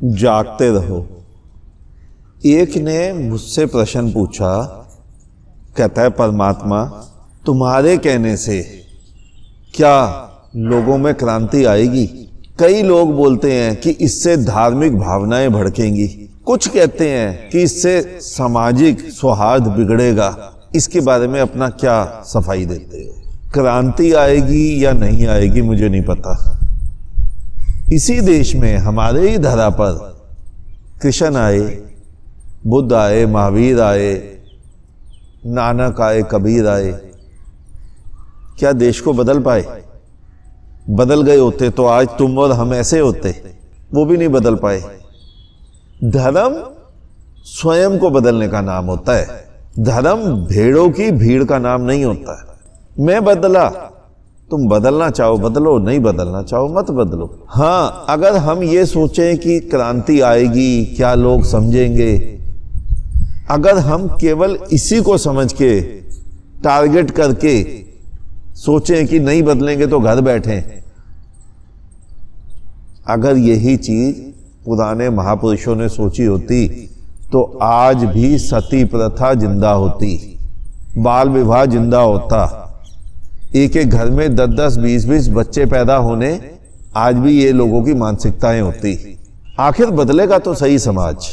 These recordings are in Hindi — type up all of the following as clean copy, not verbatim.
जागते रहो। एक ने मुझसे प्रश्न पूछा, कहता है परमात्मा तुम्हारे कहने से क्या लोगों में क्रांति आएगी? कई लोग बोलते हैं कि इससे धार्मिक भावनाएं भड़केंगी, कुछ कहते हैं कि इससे सामाजिक सौहार्द बिगड़ेगा। इसके बारे में अपना क्या सफाई देते हो? क्रांति आएगी या नहीं आएगी मुझे नहीं पता। इसी देश में हमारे ही धरा पर कृष्ण आए, बुद्ध आए, महावीर आए, नानक आए, कबीर आए। क्या देश को बदल पाए? बदल गए होते तो आज तुम और हम ऐसे होते, वो भी नहीं बदल पाए। धर्म स्वयं को बदलने का नाम होता है। धर्म भेड़ों की भीड़ का नाम नहीं होता है। मैं बदला, तुम बदलना चाहो बदलो, नहीं बदलना चाहो मत बदलो। हाँ, अगर हम ये सोचें कि क्रांति आएगी, क्या लोग समझेंगे, अगर हम केवल इसी को समझ के टारगेट करके सोचें कि नहीं बदलेंगे तो घर बैठें, अगर यही चीज पुराने महापुरुषों ने सोची होती तो आज भी सती प्रथा जिंदा होती, बाल विवाह जिंदा होता, एक एक घर में 10-10, 20-20 बच्चे पैदा होने, आज भी ये लोगों की मानसिकताएं होती। आखिर बदलेगा तो सही समाज।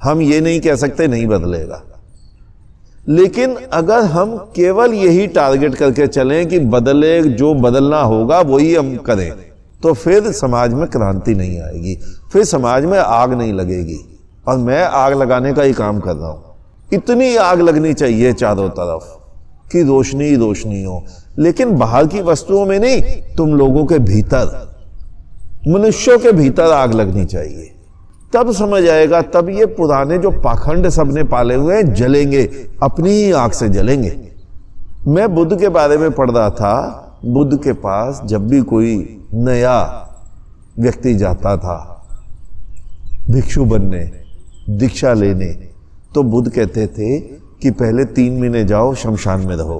हम ये नहीं कह सकते नहीं बदलेगा, लेकिन अगर हम केवल यही टारगेट करके चलें कि बदले, जो बदलना होगा वही हम करें, तो फिर समाज में क्रांति नहीं आएगी, फिर समाज में आग नहीं लगेगी। और मैं आग लगाने का ही काम कर रहा हूं। इतनी आग लगनी चाहिए चारों तरफ कि रोशनी रोशनी हो, लेकिन बाहर की वस्तुओं में नहीं, तुम लोगों के भीतर, मनुष्यों के भीतर आग लगनी चाहिए। तब समझ आएगा, तब ये पुराने जो पाखंड सबने पाले हुए हैं जलेंगे, अपनी ही आग से जलेंगे। मैं बुद्ध के बारे में पढ़ रहा था। बुद्ध के पास जब भी कोई नया व्यक्ति जाता था भिक्षु बनने, दीक्षा लेने, तो बुद्ध कहते थे कि पहले 3 महीने जाओ, शमशान में रहो।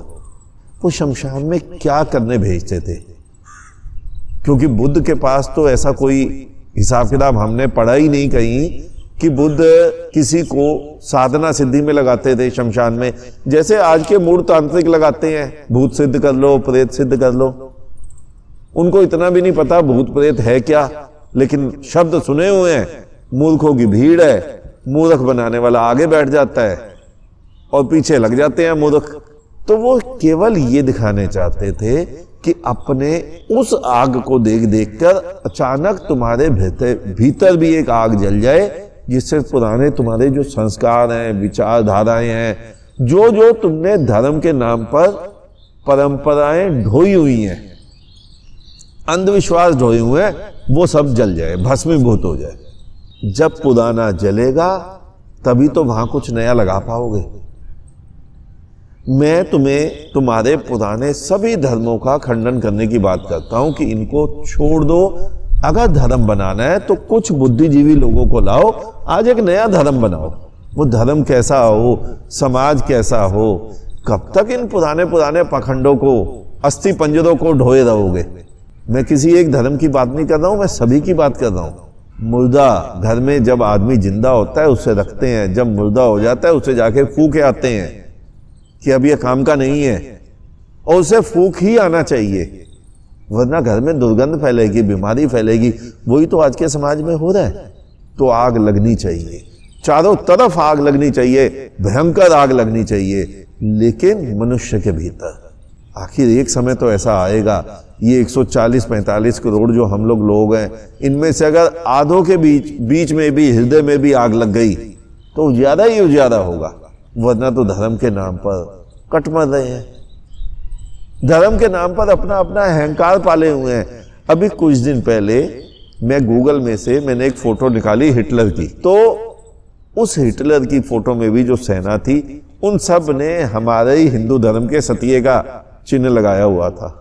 वो शमशान में क्या करने भेजते थे? क्योंकि बुद्ध के पास तो ऐसा कोई हिसाब किताब हमने पढ़ा ही नहीं कहीं कि बुद्ध किसी को साधना सिद्धि में लगाते थे शमशान में, जैसे आज के मूढ़ तांत्रिक लगाते हैं, भूत सिद्ध कर लो, प्रेत सिद्ध कर लो। उनको इतना भी नहीं पता भूत प्रेत है क्या, लेकिन शब्द सुने हुए हैं, मूर्खों की भीड़ है, मूर्ख बनाने वाला आगे बैठ जाता है और पीछे लग जाते हैं मूर्ख। तो वो केवल ये दिखाने चाहते थे कि अपने उस आग को देख देखकर अचानक तुम्हारे भीतर भी एक आग जल जाए, जिससे पुराने तुम्हारे जो संस्कार हैं, विचारधाराएं हैं, जो जो तुमने धर्म के नाम पर परंपराएं ढोई हुई हैं, अंधविश्वास ढोए हुए हैं, वो सब जल जाए, भस्मीभूत हो जाए। जब पुराना जलेगा तभी तो वहां कुछ नया लगा पाओगे। मैं तुम्हें तुम्हारे पुराने सभी धर्मों का खंडन करने की बात करता हूं कि इनको छोड़ दो। अगर धर्म बनाना है तो कुछ बुद्धिजीवी लोगों को लाओ, आज एक नया धर्म बनाओ। वो धर्म कैसा हो, समाज कैसा हो, कब तक इन पुराने पुराने पखंडों को, अस्थि पंजरों को ढोए रहोगे? मैं किसी एक धर्म की बात नहीं कर रहा हूं, मैं सभी की बात कर रहा हूं। मुर्दा घर में जब आदमी जिंदा होता है उसे रखते हैं, जब मुर्दा हो जाता है उसे जाके फूके आते हैं कि अब ये काम का नहीं है, और उसे फूक ही आना चाहिए, वरना घर में दुर्गंध फैलेगी, बीमारी फैलेगी। वही तो आज के समाज में हो रहा है। तो आग लगनी चाहिए, चारों तरफ आग लगनी चाहिए, भयंकर आग लगनी चाहिए, लेकिन मनुष्य के भीतर। आखिर एक समय तो ऐसा आएगा, ये 140-45 करोड़ जो हम लोग हैं, इनमें से अगर आधों के बीच में भी, हृदय में भी आग लग गई तो ज्यादा ही उजाला होगा, वरना तो धर्म के नाम पर कट मर रहे हैं, धर्म के नाम पर अपना अपना अहंकार पाले हुए हैं। अभी कुछ दिन पहले मैं गूगल में से मैंने एक फोटो निकाली हिटलर की, तो उस हिटलर की फोटो में भी जो सेना थी, उन सब ने हमारे ही हिंदू धर्म के सतिये का चिन्ह लगाया हुआ था।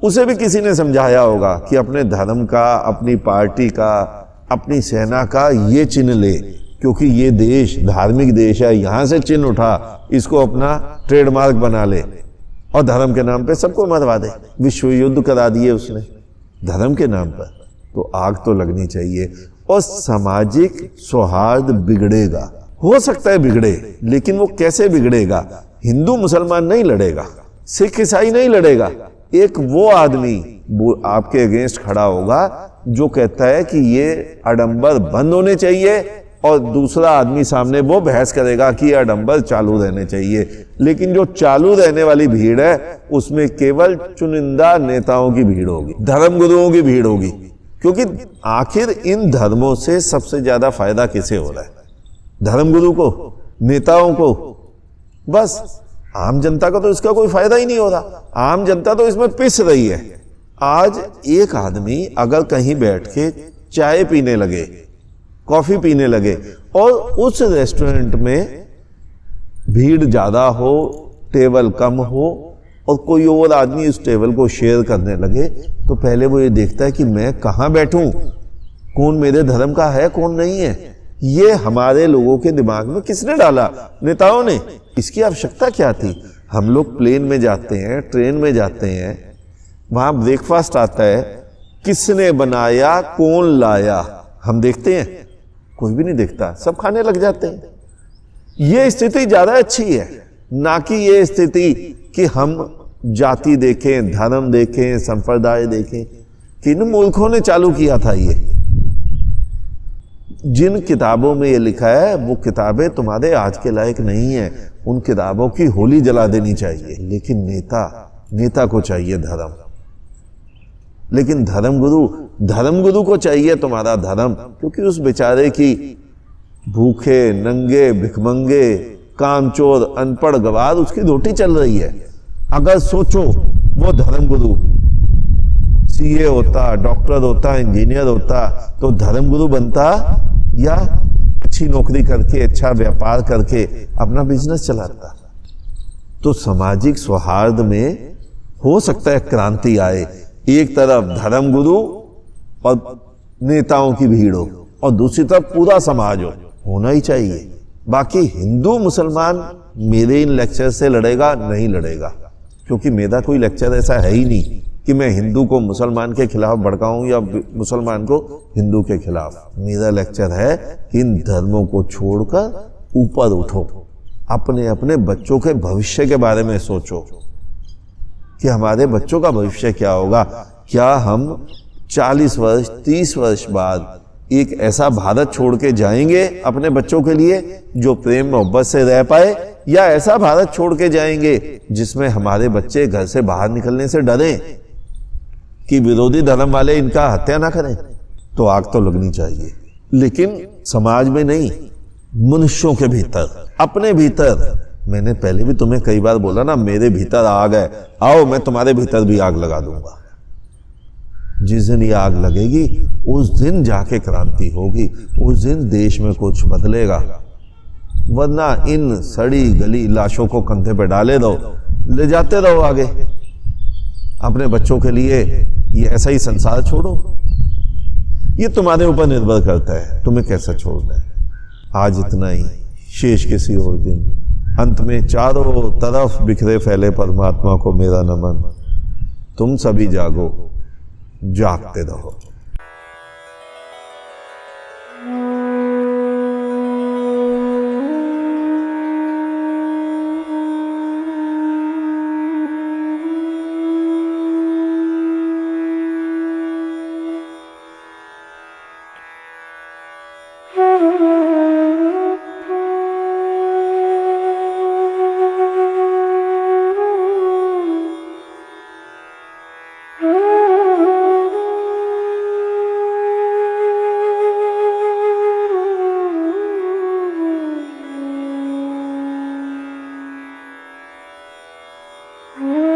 उसे भी किसी ने समझाया होगा कि अपने धर्म का, अपनी पार्टी का, अपनी सेना का ये चिन्ह ले, क्योंकि ये देश धार्मिक देश है, यहां से चिन्ह उठा, इसको अपना ट्रेडमार्क बना ले और धर्म के नाम पे सबको मरवा दे। विश्व युद्ध करा दिए उसने धर्म के नाम पर। तो आग तो लगनी चाहिए। और सामाजिक सौहार्द बिगड़ेगा। हो सकता है बिगड़े, लेकिन वो कैसे बिगड़ेगा? हिंदू मुसलमान नहीं लड़ेगा, सिख ईसाई नहीं लड़ेगा। एक वो आदमी वो आपके अगेंस्ट खड़ा होगा जो कहता है कि ये आडंबर बंद होने चाहिए, और दूसरा आदमी सामने वो बहस करेगा कि ये आडंबर चालू रहने चाहिए। लेकिन जो चालू रहने वाली भीड़ है उसमें केवल चुनिंदा नेताओं की भीड़ होगी, धर्मगुरुओं की भीड़ होगी। क्योंकि आखिर इन धर्मों से सबसे ज्यादा फायदा किसे हो रहा है? धर्मगुरु को, नेताओं को? बस आम जनता को तो इसका कोई फायदा ही नहीं हो रहा। आम जनता तो इसमें पिस रही है। आज एक आदमी अगर कहीं बैठ के चाय पीने लगे, कॉफी पीने लगे, और उस रेस्टोरेंट में भीड़ ज्यादा हो, टेबल कम हो, और कोई और आदमी उस टेबल को शेयर करने लगे, तो पहले वो ये देखता है कि मैं कहां बैठूं, कौन मेरे धर्म का है, कौन नहीं है। ये हमारे लोगों के दिमाग में किसने डाला? नेताओं ने। इसकी आवश्यकता क्या थी? हम लोग प्लेन में जाते हैं, ट्रेन में जाते हैं, वहां ब्रेकफास्ट आता है, किसने बनाया, कौन लाया, हम देखते हैं? कोई भी नहीं देखता, सब खाने लग जाते हैं। ये स्थिति ज्यादा अच्छी है, ना कि ये स्थिति कि हम जाति देखें, धर्म देखें, संप्रदाय देखें। किन मुल्कों ने चालू किया था ये? जिन किताबों में ये लिखा है वो किताबें तुम्हारे आज के लायक नहीं है, उन किताबों की होली जला देनी चाहिए। लेकिन नेता को चाहिए धर्म, लेकिन धर्मगुरु को चाहिए तुम्हारा धर्म। क्योंकि उस बेचारे की भूखे, नंगे, भिखमंगे, कामचोर, अनपढ़ गवार उसकी रोटी चल रही है। अगर सोचो वो धर्मगुरु सीए होता, डॉक्टर होता, इंजीनियर होता, तो धर्मगुरु बनता, या अच्छी नौकरी करके, अच्छा व्यापार करके अपना बिजनेस चलाता। तो सामाजिक सौहार्द में हो सकता है क्रांति आए। एक तरफ धर्मगुरु और नेताओं की भीड़ हो, और दूसरी तरफ पूरा समाज होना ही चाहिए। बाकी हिंदू मुसलमान मेरे इन लेक्चर से लड़ेगा नहीं लड़ेगा, क्योंकि मेरा कोई लेक्चर ऐसा है ही नहीं कि मैं हिंदू को मुसलमान के खिलाफ भड़काऊं या मुसलमान को हिंदू के खिलाफ। मेरा लेक्चर है कि इन धर्मों को छोड़कर ऊपर उठो, अपने अपने बच्चों के भविष्य के बारे में सोचो कि हमारे बच्चों का भविष्य क्या होगा। क्या हम 40 वर्ष 30 वर्ष बाद एक ऐसा भारत छोड़ के जाएंगे अपने बच्चों के लिए जो प्रेम मोहब्बत से रह पाए, या ऐसा भारत छोड़ के जाएंगे जिसमें हमारे बच्चे घर से बाहर निकलने से डरें कि विरोधी धर्म वाले इनका हत्या ना करें? तो आग तो लगनी चाहिए, लेकिन समाज में नहीं, मनुष्यों के भीतर, अपने भीतर। मैंने पहले भी तुम्हें कई बार बोला ना, मेरे भीतर आग है, आओ मैं तुम्हारे भीतर भी आग लगा दूंगा। जिस दिन ये आग लगेगी उस दिन जाके क्रांति होगी, उस दिन देश में कुछ बदलेगा। वरना इन सड़ी गली लाशों को कंधे पे डाले दो, ले जाते रहो आगे। अपने बच्चों के लिए ये ऐसा ही संसार छोड़ो। ये तुम्हारे ऊपर निर्भर करता है, तुम्हें कैसा छोड़ना है। आज इतना ही, शेष किसी और दिन। अंत में चारों तरफ बिखरे फैले परमात्मा को मेरा नमन। तुम सभी जागो, जागते रहो। Mm-hmm.